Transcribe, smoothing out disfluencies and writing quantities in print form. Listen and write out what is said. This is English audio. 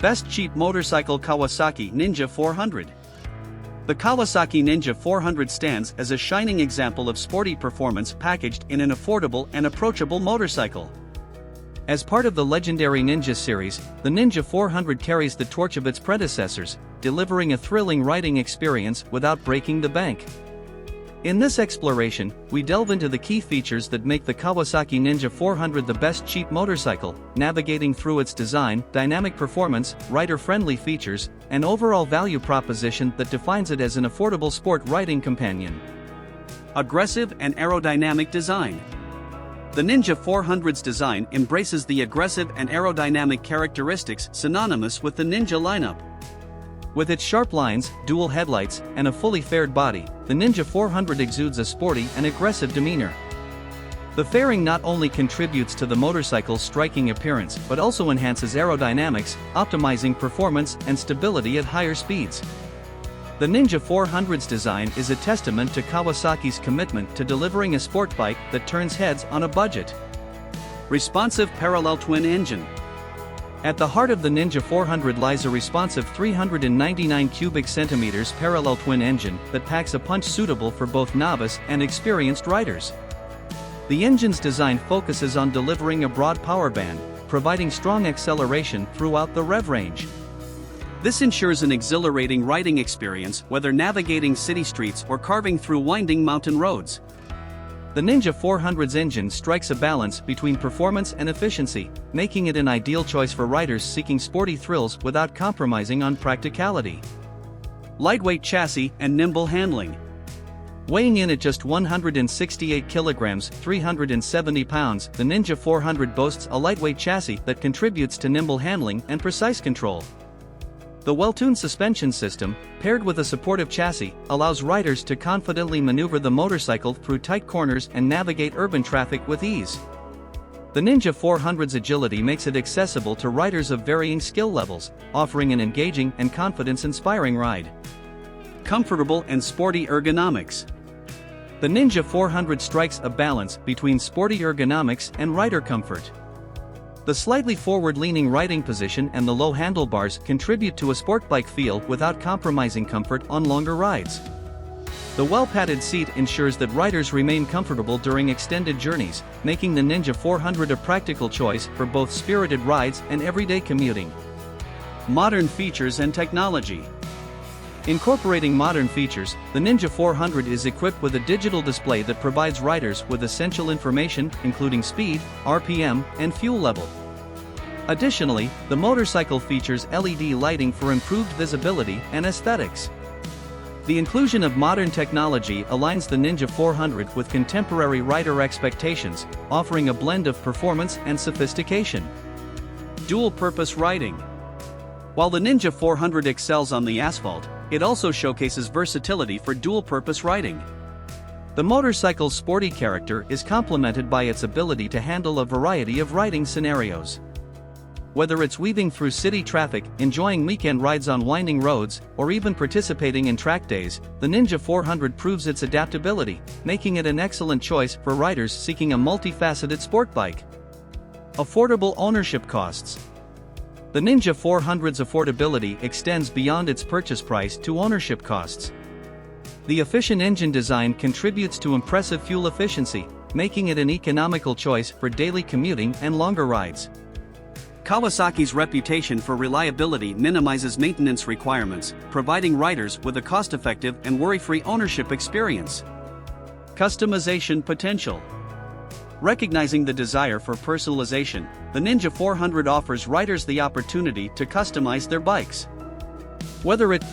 Best cheap motorcycle Kawasaki Ninja 400. The Kawasaki Ninja 400 stands as a shining example of sporty performance packaged in an affordable and approachable motorcycle. As part of the legendary Ninja series, the Ninja 400 carries the torch of its predecessors, delivering a thrilling riding experience without breaking the bank. In this exploration, we delve into the key features that make the Kawasaki Ninja 400 the best cheap motorcycle, navigating through its design, dynamic performance, rider-friendly features, and overall value proposition that defines it as an affordable sport riding companion. Aggressive and aerodynamic design. The Ninja 400's design embraces the aggressive and aerodynamic characteristics synonymous with the Ninja lineup. With its sharp lines, dual headlights, and a fully faired body, the Ninja 400 exudes a sporty and aggressive demeanor. The fairing not only contributes to the motorcycle's striking appearance but also enhances aerodynamics, optimizing performance and stability at higher speeds. The Ninja 400's design is a testament to Kawasaki's commitment to delivering a sport bike that turns heads on a budget. Responsive parallel twin engine. At the heart of the Ninja 400 lies a responsive 399 cubic centimeters parallel twin engine that packs a punch suitable for both novice and experienced riders. The engine's design focuses on delivering a broad power band, providing strong acceleration throughout the rev range. This ensures an exhilarating riding experience whether navigating city streets or carving through winding mountain roads. The Ninja 400's engine strikes a balance between performance and efficiency, making it an ideal choice for riders seeking sporty thrills without compromising on practicality. Lightweight chassis and nimble handling. Weighing in at just 168 kilograms (370 pounds), the Ninja 400 boasts a lightweight chassis that contributes to nimble handling and precise control. The well-tuned suspension system, paired with a supportive chassis, allows riders to confidently maneuver the motorcycle through tight corners and navigate urban traffic with ease. The Ninja 400's agility makes it accessible to riders of varying skill levels, offering an engaging and confidence-inspiring ride. Comfortable and sporty ergonomics. The Ninja 400 strikes a balance between sporty ergonomics and rider comfort. The slightly forward-leaning riding position and the low handlebars contribute to a sport bike feel without compromising comfort on longer rides. The well-padded seat ensures that riders remain comfortable during extended journeys, making the Ninja 400 a practical choice for both spirited rides and everyday commuting. Modern features and technology. Incorporating modern features, the Ninja 400 is equipped with a digital display that provides riders with essential information, including speed, RPM, and fuel level. Additionally, the motorcycle features LED lighting for improved visibility and aesthetics. The inclusion of modern technology aligns the Ninja 400 with contemporary rider expectations, offering a blend of performance and sophistication. Dual-purpose riding. While the Ninja 400 excels on the asphalt, it also showcases versatility for dual-purpose riding. The motorcycle's sporty character is complemented by its ability to handle a variety of riding scenarios. Whether it's weaving through city traffic, enjoying weekend rides on winding roads, or even participating in track days, the Ninja 400 proves its adaptability, making it an excellent choice for riders seeking a multifaceted sport bike. Affordable ownership costs. The Ninja 400's affordability extends beyond its purchase price to ownership costs. The efficient engine design contributes to impressive fuel efficiency, making it an economical choice for daily commuting and longer rides. Kawasaki's reputation for reliability minimizes maintenance requirements, providing riders with a cost-effective and worry-free ownership experience. Customization potential. Recognizing the desire for personalization, the Ninja 400 offers riders the opportunity to customize their bikes. Whether it's